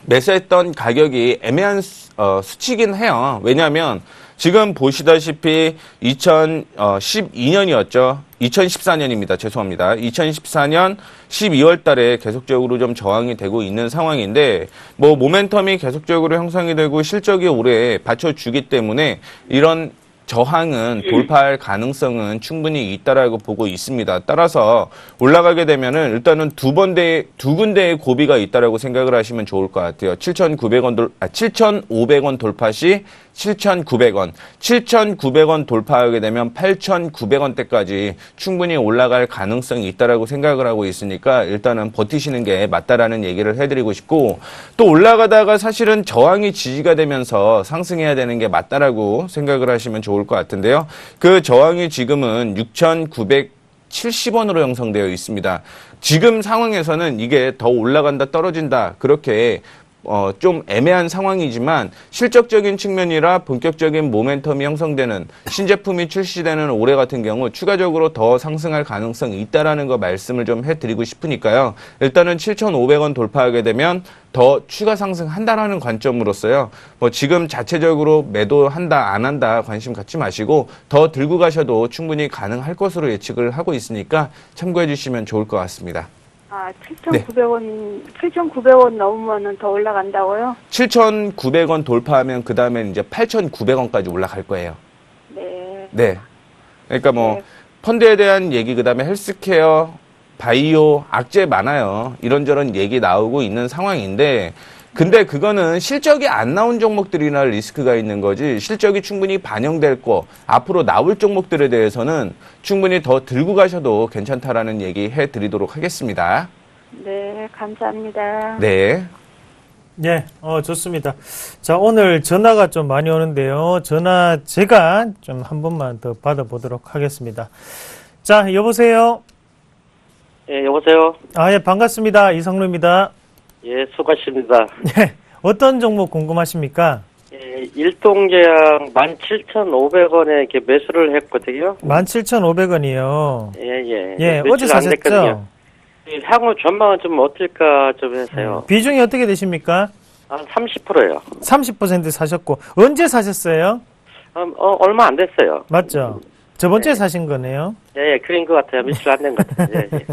매수했던 가격이 애매한 수치긴 해요. 왜냐하면 지금 보시다시피 2012년이었죠. 2014년입니다. 죄송합니다. 2014년 12월 달에 계속적으로 좀 저항이 되고 있는 상황인데, 뭐 모멘텀이 계속적으로 형성이 되고 실적이 올해 받쳐주기 때문에 이런 저항은 돌파할 가능성은 충분히 있다라고 보고 있습니다. 따라서 올라가게 되면은 일단은 두 군데의 고비가 있다라고 생각을 하시면 좋을 것 같아요. 7,500원 돌파 시 7,900원, 7,900원 돌파하게 되면 8,900원대까지 충분히 올라갈 가능성이 있다라고 생각을 하고 있으니까 일단은 버티시는 게 맞다라는 얘기를 해드리고 싶고, 또 올라가다가 사실은 저항이 지지가 되면서 상승해야 되는 게 맞다라고 생각을 하시면 좋을 것 같은데요. 그 저항이 지금은 6,970원으로 형성되어 있습니다. 지금 상황에서는 이게 더 올라간다 떨어진다 그렇게 좀 애매한 상황이지만 실적적인 측면이라 본격적인 모멘텀이 형성되는 신제품이 출시되는 올해 같은 경우 추가적으로 더 상승할 가능성이 있다라는 거 말씀을 좀 해드리고 싶으니까요. 일단은 7,500원 돌파하게 되면 더 추가 상승한다라는 관점으로서요. 뭐 지금 자체적으로 매도한다 안 한다 관심 갖지 마시고 더 들고 가셔도 충분히 가능할 것으로 예측을 하고 있으니까 참고해 주시면 좋을 것 같습니다. 7,900원 넘으면 더 올라간다고요? 7,900원 돌파하면 그 다음에 이제 8,900원까지 올라갈 거예요. 네. 네. 그러니까 뭐 네. 펀드에 대한 얘기, 그 다음에 헬스케어, 바이오, 악재 많아요. 이런저런 얘기 나오고 있는 상황인데, 근데 그거는 실적이 안 나온 종목들이나 리스크가 있는 거지, 실적이 충분히 반영될 거, 앞으로 나올 종목들에 대해서는 충분히 더 들고 가셔도 괜찮다라는 얘기 해드리도록 하겠습니다. 네, 감사합니다. 네. 네, 좋습니다. 자, 오늘 전화가 좀 많이 오는데요. 전화 제가 좀 한 번만 더 받아보도록 하겠습니다. 자, 여보세요? 예, 여보세요? 예, 반갑습니다. 이성루입니다. 예, 수고하십니다. 네, 어떤 종목 궁금하십니까? 예, 일동제약 17,500원에 이렇게 매수를 했거든요. 17,500원이요. 예. 예, 어제 사셨죠? 향후 전망은 좀 어떨까 좀 해서요. 비중이 어떻게 되십니까? 한 30%예요. 30% 사셨고, 언제 사셨어요? 얼마 안 됐어요. 맞죠? 저번 주에 사신 거네요. 예, 그린 것 같아요. 며칠 안 된 것 같아요. 예.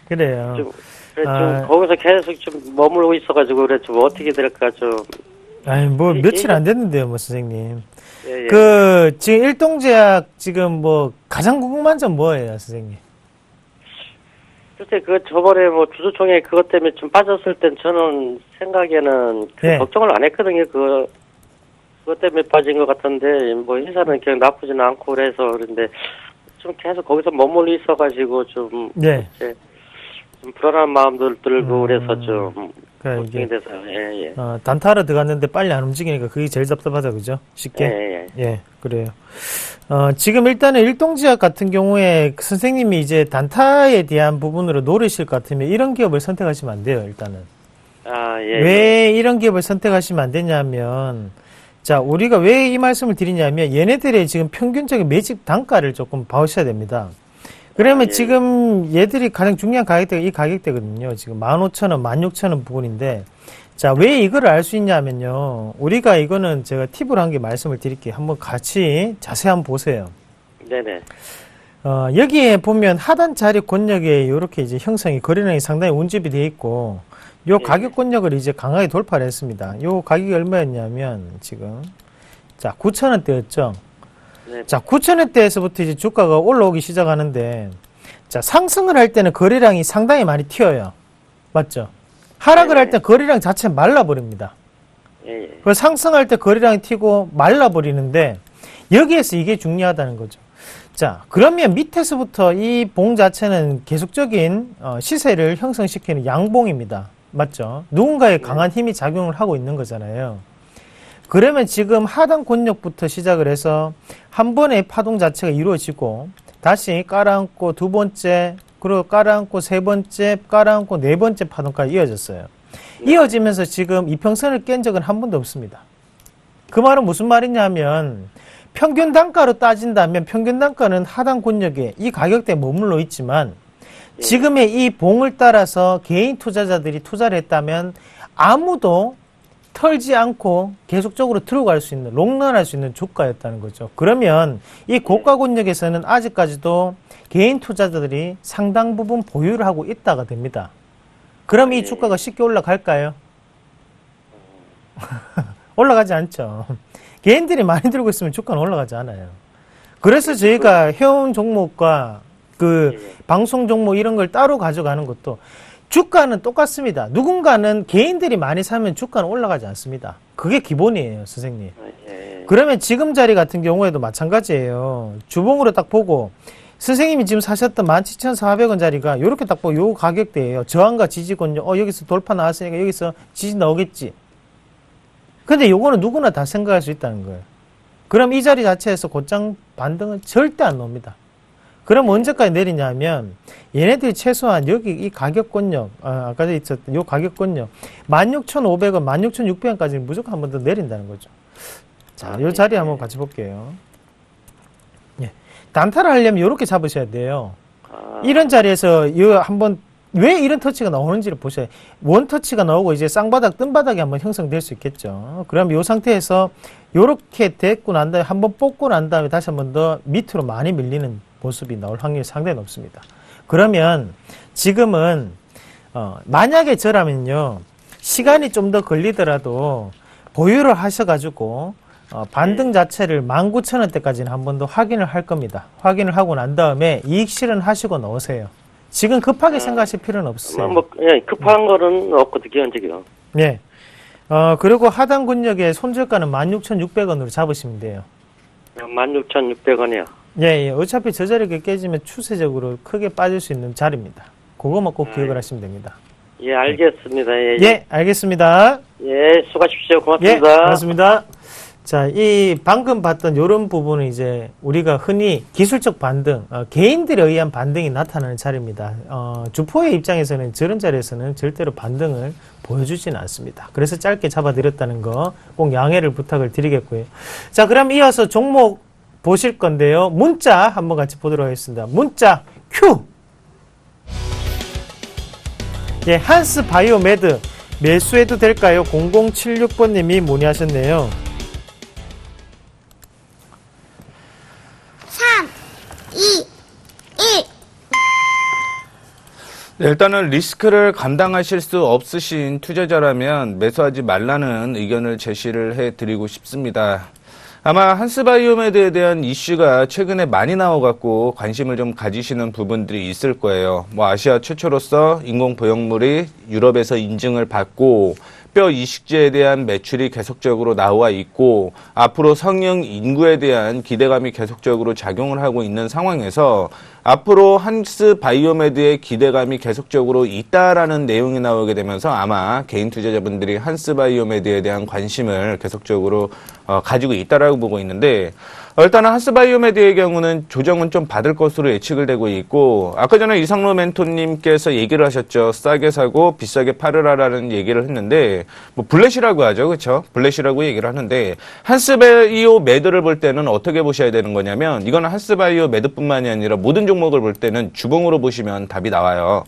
그래요. 좀 거기서 계속 좀 머물고 있어가지고 그래 좀 어떻게 될까 좀 아니, 뭐, 며칠 안 됐는데요, 뭐, 선생님. 예, 예. 지금 일동제약, 지금 뭐, 가장 궁금한 점 뭐예요, 선생님? 글쎄, 저번에 뭐, 주주총회 그것 때문에 좀 빠졌을 땐 저는 생각에는 예. 걱정을 안 했거든요. 그것 때문에 빠진 것 같은데, 뭐, 회사는 그냥 나쁘지는 않고 그래서 그런데 좀 계속 거기서 머물러 있어가지고 좀, 예. 이제 좀 불안한 마음도 들고 그래서 좀, 그러니까 걱정이 이게, 돼서요. 예, 예. 단타로 들어갔는데 빨리 안 움직이니까 그게 제일 답답하다, 그죠? 쉽게. 예, 예. 예, 그래요. 지금 일단은 일동제약 같은 경우에 선생님이 이제 단타에 대한 부분으로 노리실 것 같으면 이런 기업을 선택하시면 안 돼요, 일단은. 아, 예. 왜 이런 기업을 선택하시면 안 되냐면, 자, 우리가 왜 이 말씀을 드리냐면, 얘네들의 지금 평균적인 매집 단가를 조금 봐오셔야 됩니다. 그러면 예. 지금 얘들이 가장 중요한 가격대가 이 가격대거든요. 지금 15,000원, 16,000원 부분인데, 자, 왜 이거를 알 수 있냐면요. 우리가 이거는 제가 팁을 한 개 말씀을 드릴게요. 한번 같이 자세히 한번 보세요. 네네. 여기에 보면 하단 자리 권역에 이렇게 이제 형성이 거래량이 상당히 운집이 되어 있고, 요 가격 권역을 이제 강하게 돌파를 했습니다. 요 가격이 얼마였냐면, 지금, 자, 9,000원대였죠. 네. 자, 9,000원대에서부터 이제 주가가 올라오기 시작하는데, 자, 상승을 할 때는 거래량이 상당히 많이 튀어요. 맞죠? 하락을 할 때 거래량 자체 말라버립니다. 예, 예. 그 상승할 때 거래량이 튀고 말라버리는데, 여기에서 이게 중요하다는 거죠. 자, 그러면 밑에서부터 이 봉 자체는 계속적인 시세를 형성시키는 양봉입니다. 맞죠? 누군가의 강한 힘이 작용을 하고 있는 거잖아요. 그러면 지금 하단 권역부터 시작을 해서 한 번의 파동 자체가 이루어지고 다시 깔아앉고 두 번째, 그리고 깔아앉고 세 번째, 깔아앉고 네 번째 파동까지 이어졌어요. 이어지면서 지금 이평선을 깬 적은 한 번도 없습니다. 그 말은 무슨 말이냐면 평균 단가로 따진다면 평균 단가는 하단 권역에 이 가격대에 머물러 있지만 지금의 이 봉을 따라서 개인 투자자들이 투자를 했다면 아무도 털지 않고 계속적으로 들어갈 수 있는, 롱런할 수 있는 주가였다는 거죠. 그러면 이 고가 권역에서는 아직까지도 개인 투자자들이 상당 부분 보유를 하고 있다가 됩니다. 그럼 이 주가가 쉽게 올라갈까요? 올라가지 않죠. 개인들이 많이 들고 있으면 주가는 올라가지 않아요. 그래서 저희가 해온 종목과 방송 종목 이런 걸 따로 가져가는 것도 주가는 똑같습니다. 누군가는 개인들이 많이 사면 주가는 올라가지 않습니다. 그게 기본이에요, 선생님. 그러면 지금 자리 같은 경우에도 마찬가지예요. 주봉으로 딱 보고 선생님이 지금 사셨던 17,400원 자리가 이렇게 딱 보고 요 가격대예요. 저항과 지지권요. 여기서 돌파 나왔으니까 여기서 지지 나오겠지. 근데 요거는 누구나 다 생각할 수 있다는 거예요. 그럼 이 자리 자체에서 곧장 반등은 절대 안 나옵니다. 그럼 언제까지 내리냐면 얘네들이 최소한 여기 이 가격권역, 아까 있었던 요 가격권역 16,500원, 16,600원까지 무조건 한 번 더 내린다는 거죠. 자, 요 자리 한번 같이 볼게요. 예. 단타를 하려면 이렇게 잡으셔야 돼요. 이런 자리에서 요 한번 왜 이런 터치가 나오는지를 보셔야 돼요. 원 터치가 나오고 이제 쌍바닥, 뜬바닥이 한번 형성될 수 있겠죠. 그럼 이 상태에서 요렇게 됐고 난 다음에 한번 뽑고 난 다음에 다시 한번 더 밑으로 많이 밀리는 모습이 나올 확률이 상당히 높습니다. 그러면 지금은 만약에 저라면요 시간이 좀 더 걸리더라도 보유를 하셔가지고 반등 자체를 19,000원대까지는 한 번 더 확인을 할 겁니다. 확인을 하고 난 다음에 이익 실현하시고 넣으세요. 지금 급하게 생각하실 필요는 없어요. 급한 거는 없거든요, 지금. 네. 그리고 하단 권역의 손절가는 16,600원으로 잡으시면 돼요. 16,600원이요. 예. 어차피 저 자리가 깨지면 추세적으로 크게 빠질 수 있는 자리입니다. 그거만 꼭 기억을 하시면 됩니다. 예, 알겠습니다. 예, 알겠습니다. 예, 수고하십시오. 고맙습니다. 예, 고맙습니다. 자, 이 방금 봤던 이런 부분은 이제 우리가 흔히 기술적 반등, 개인들에 의한 반등이 나타나는 자리입니다. 주포의 입장에서는 저런 자리에서는 절대로 반등을 보여주지는 않습니다. 그래서 짧게 잡아드렸다는 거 꼭 양해를 부탁을 드리겠고요. 자, 그럼 이어서 종목 보실 건데요. 문자 한번 같이 보도록 하겠습니다. 문자 큐! 예, 한스 바이오메드 매수해도 될까요? 0076번님이 문의하셨네요. 3, 2, 1. 네, 일단은 리스크를 감당하실 수 없으신 투자자라면 매수하지 말라는 의견을 제시를 해드리고 싶습니다. 아마 한스바이오메드에 대한 이슈가 최근에 많이 나와갖고 관심을 좀 가지시는 부분들이 있을 거예요. 뭐 아시아 최초로서 인공보형물이 유럽에서 인증을 받고 뼈 이식제에 대한 매출이 계속적으로 나와 있고 앞으로 성형 인구에 대한 기대감이 계속적으로 작용을 하고 있는 상황에서 앞으로 한스바이오메드의 기대감이 계속적으로 있다라는 내용이 나오게 되면서 아마 개인 투자자분들이 한스바이오메드에 대한 관심을 계속적으로 가지고 있다라고 보고 있는데 일단은 한스바이오메드의 경우는 조정은 좀 받을 것으로 예측을 되고 있고 아까 전에 이상로 멘토님께서 얘기를 하셨죠. 싸게 사고 비싸게 팔으라라는 얘기를 했는데 뭐 블렛이라고 하죠. 그렇죠? 블렛이라고 얘기를 하는데 한스바이오메드를 볼 때는 어떻게 보셔야 되는 거냐면 이거는 한스바이오메드뿐만이 아니라 모든 종목을 볼 때는 주봉으로 보시면 답이 나와요.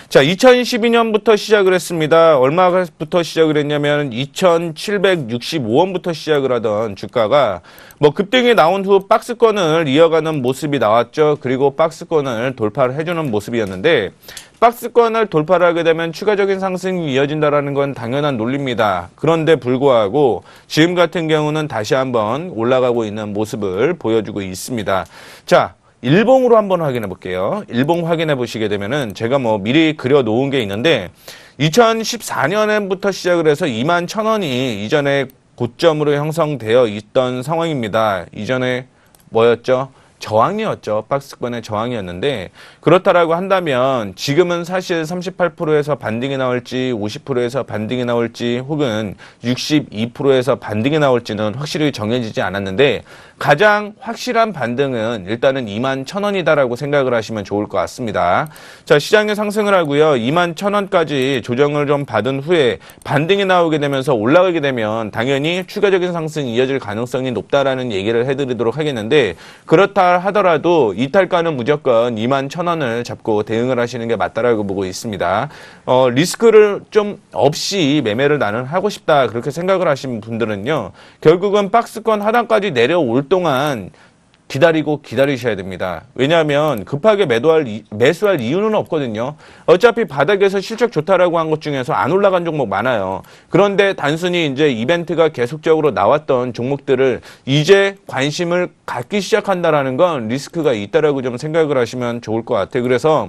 자, 2012년부터 시작을 했습니다. 얼마부터 시작을 했냐면 2,765원부터 시작을 하던 주가가 뭐 급등이 나온 후 박스권을 이어가는 모습이 나왔죠. 그리고 박스권을 돌파를 해주는 모습이었는데 박스권을 돌파를 하게 되면 추가적인 상승이 이어진다는 건 당연한 논리입니다. 그런데 불구하고 지금 같은 경우는 다시 한번 올라가고 있는 모습을 보여주고 있습니다. 자, 일봉으로 한번 확인해 볼게요. 일봉 확인해 보시게 되면은 제가 뭐 미리 그려 놓은 게 있는데 2014년부터 시작을 해서 21,000원이 이전에 고점으로 형성되어 있던 상황입니다. 이전에 뭐였죠? 저항이었죠. 박스권의 저항이었는데 그렇다라고 한다면 지금은 사실 38%에서 반등이 나올지 50%에서 반등이 나올지 혹은 62%에서 반등이 나올지는 확실히 정해지지 않았는데 가장 확실한 반등은 일단은 21,000원이다라고 생각을 하시면 좋을 것 같습니다. 자, 시장에 상승을 하고요. 21,000원까지 조정을 좀 받은 후에 반등이 나오게 되면서 올라가게 되면 당연히 추가적인 상승이 이어질 가능성이 높다라는 얘기를 해드리도록 하겠는데 그렇다 하더라도 이탈가는 무조건 21,000원을 잡고 대응을 하시는 게 맞다라고 보고 있습니다. 리스크를 좀 없이 매매를 나는 하고 싶다 그렇게 생각을 하시는 분들은요. 결국은 박스권 하단까지 내려올 동안 기다리셔야 됩니다. 왜냐하면 급하게 매수할 이유는 없거든요. 어차피 바닥에서 실적 좋다라고 한 것 중에서 안 올라간 종목 많아요. 그런데 단순히 이제 이벤트가 계속적으로 나왔던 종목들을 이제 관심을 갖기 시작한다라는 건 리스크가 있다라고 좀 생각을 하시면 좋을 것 같아요. 그래서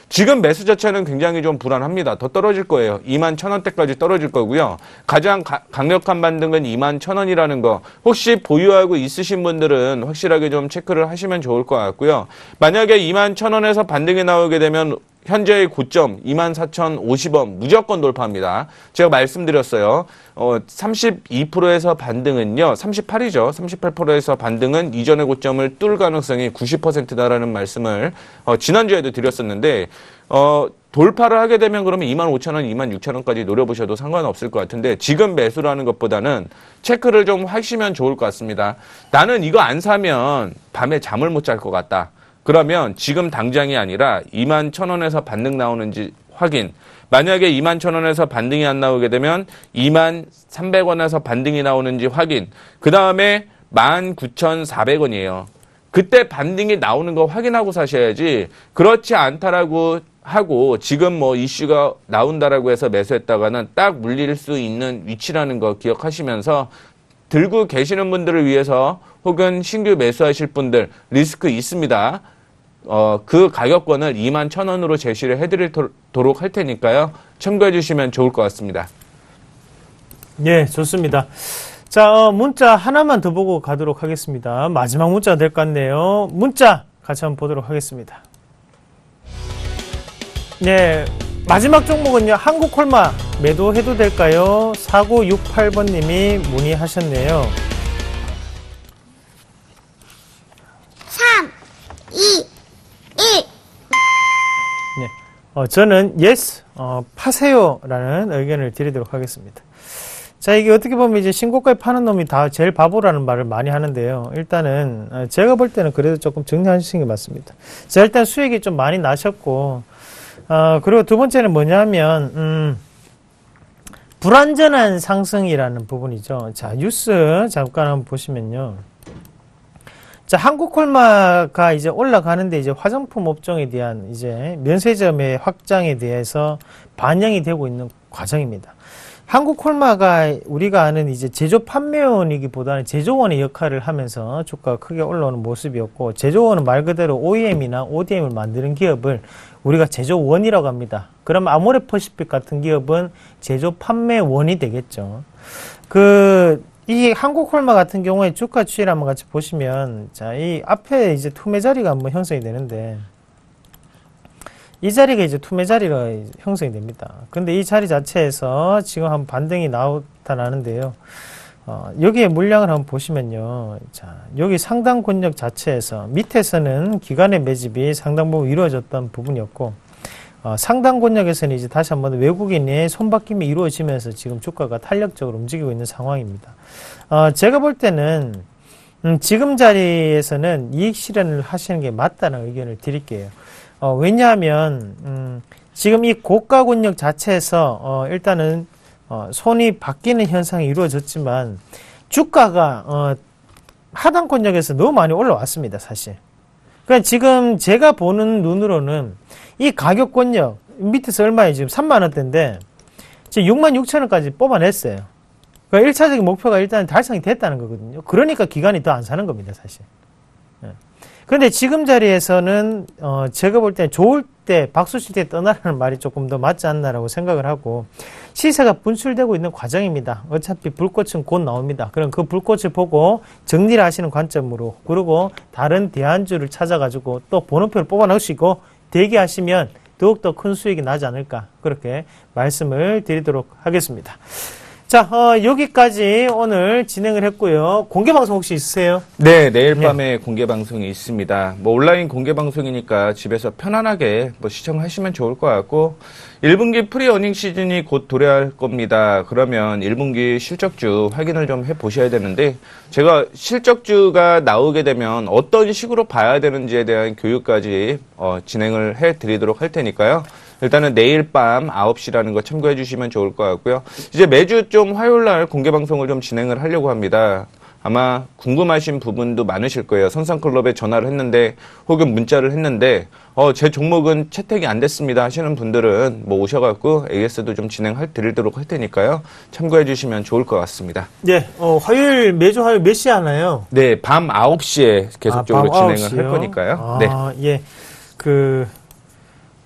지금 매수 자체는 굉장히 좀 불안합니다. 더 떨어질 거예요. 21,000원대까지 떨어질 거고요. 가장 강력한 반등은 21,000원이라는 거 혹시 보유하고 있으신 분들은 확실하게 좀 체크를 하시면 좋을 것 같고요. 만약에 21,000원에서 반등이 나오게 되면 현재의 고점 24,050원 무조건 돌파합니다. 제가 말씀드렸어요. 32%에서 반등은요. 38이죠. 38%에서 반등은 이전의 고점을 뚫을 가능성이 90%다라는 말씀을 지난주에도 드렸었는데 돌파를 하게 되면 그러면 25,000원, 26,000원까지 노려보셔도 상관없을 것 같은데 지금 매수라는 것보다는 체크를 좀 하시면 좋을 것 같습니다. 나는 이거 안 사면 밤에 잠을 못 잘 것 같다. 그러면 지금 당장이 아니라 21,000원에서 반등 나오는지 확인. 만약에 21,000원에서 반등이 안 나오게 되면 23,300원에서 반등이 나오는지 확인. 그 다음에 19,400원이에요. 그때 반등이 나오는 거 확인하고 사셔야지 그렇지 않다라고 하고 지금 뭐 이슈가 나온다라고 해서 매수했다가는 딱 물릴 수 있는 위치라는 거 기억하시면서 들고 계시는 분들을 위해서 혹은 신규 매수하실 분들 리스크 있습니다. 그 가격권을 21,000원으로 제시를 해드리도록 할 테니까요. 참고해 주시면 좋을 것 같습니다. 예, 좋습니다. 자, 문자 하나만 더 보고 가도록 하겠습니다. 마지막 문자가 될 것 같네요. 문자 같이 한번 보도록 하겠습니다. 네, 마지막 종목은요. 한국콜마 매도해도 될까요? 4968번님이 문의하셨네요. 3, 2, 1. 네, 저는 yes, 파세요라는 의견을 드리도록 하겠습니다. 자, 이게 어떻게 보면 이제 신고가에 파는 놈이 다 제일 바보라는 말을 많이 하는데요. 일단은 제가 볼 때는 그래도 조금 정리하시는 게 맞습니다. 자, 일단 수익이 좀 많이 나셨고, 그리고 두 번째는 뭐냐면 불완전한 상승이라는 부분이죠. 자, 뉴스 잠깐 한번 보시면요. 자, 한국콜마가 이제 올라가는데 이제 화장품 업종에 대한 이제 면세점의 확장에 대해서 반영이 되고 있는 과정입니다. 한국콜마가 우리가 아는 이제 제조 판매원이기보다는 제조원의 역할을 하면서 주가가 크게 올라오는 모습이었고, 제조원은 말 그대로 OEM이나 ODM을 만드는 기업을 우리가 제조원이라고 합니다. 그럼 아모레퍼시픽 같은 기업은 제조 판매원이 되겠죠. 이 한국콜마 같은 경우에 주가 추이를 한번 같이 보시면, 자, 이 앞에 이제 투매 자리가 한번 형성이 되는데, 이 자리가 이제 투매 자리가 형성이 됩니다. 근데 이 자리 자체에서 지금 한번 반등이 나타나는데요. 여기에 물량을 한번 보시면요. 자, 여기 상당 권역 자체에서 밑에서는 기관의 매집이 상당 부분 이루어졌던 부분이었고, 상당 권역에서는 이제 다시 한번 외국인의 손바뀜이 이루어지면서 지금 주가가 탄력적으로 움직이고 있는 상황입니다. 제가 볼 때는 지금 자리에서는 이익 실현을 하시는 게 맞다는 의견을 드릴게요. 왜냐하면 지금 이 고가 권역 자체에서 일단은 손이 바뀌는 현상이 이루어졌지만 주가가 하단 권역에서 너무 많이 올라왔습니다, 사실. 그러니까 지금 제가 보는 눈으로는 이 가격 권역 밑에서 얼마에 지금 3만 원대인데 지금 6만 6천 원까지 뽑아냈어요. 그러니까 1차적인 목표가 일단 달성이 됐다는 거거든요. 그러니까 기관이 더 안 사는 겁니다, 사실. 그런데 지금 자리에서는 제가 볼 때 좋을 때 박수 칠 때 떠나라는 말이 조금 더 맞지 않나라고 생각을 하고, 시세가 분출되고 있는 과정입니다. 어차피 불꽃은 곧 나옵니다. 그럼 그 불꽃을 보고 정리를 하시는 관점으로, 그리고 다른 대안주를 찾아가지고 또 번호표를 뽑아 넣으시고 대기하시면 더욱더 큰 수익이 나지 않을까, 그렇게 말씀을 드리도록 하겠습니다. 자, 여기까지 오늘 진행을 했고요. 공개방송 혹시 있으세요? 네, 내일 밤에 공개방송이 있습니다. 온라인 공개방송이니까 집에서 편안하게 시청하시면 좋을 것 같고, 1분기 프리어닝 시즌이 곧 도래할 겁니다. 그러면 1분기 실적주 확인을 좀 해보셔야 되는데, 제가 실적주가 나오게 되면 어떤 식으로 봐야 되는지에 대한 교육까지 진행을 해드리도록 할 테니까요. 일단은 내일 밤 9시라는 거 참고해 주시면 좋을 것 같고요. 이제 매주 좀 화요일날 공개방송을 좀 진행을 하려고 합니다. 아마 궁금하신 부분도 많으실 거예요. 선상클럽에 전화를 했는데, 혹은 문자를 했는데, 제 종목은 채택이 안 됐습니다 하시는 분들은 오셔갖고 AS도 좀 드리도록 할 테니까요. 참고해 주시면 좋을 것 같습니다. 네, 화요일, 매주 화요일 몇 시에 하나요? 네, 밤 9시에 계속적으로 밤 진행을 할 거니까요. 네. 예.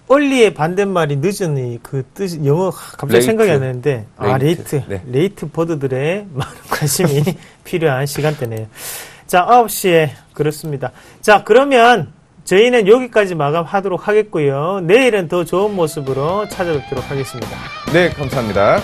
얼리의 반대말이 늦은 그 뜻, 영어 갑자기 레이트. 생각이 안 나는데, 레이트. 네. 레이트 버드들의 많은 관심이 필요한 시간대네요. 자, 9시에 그렇습니다. 자, 그러면 저희는 여기까지 마감하도록 하겠고요. 내일은 더 좋은 모습으로 찾아뵙도록 하겠습니다. 네, 감사합니다.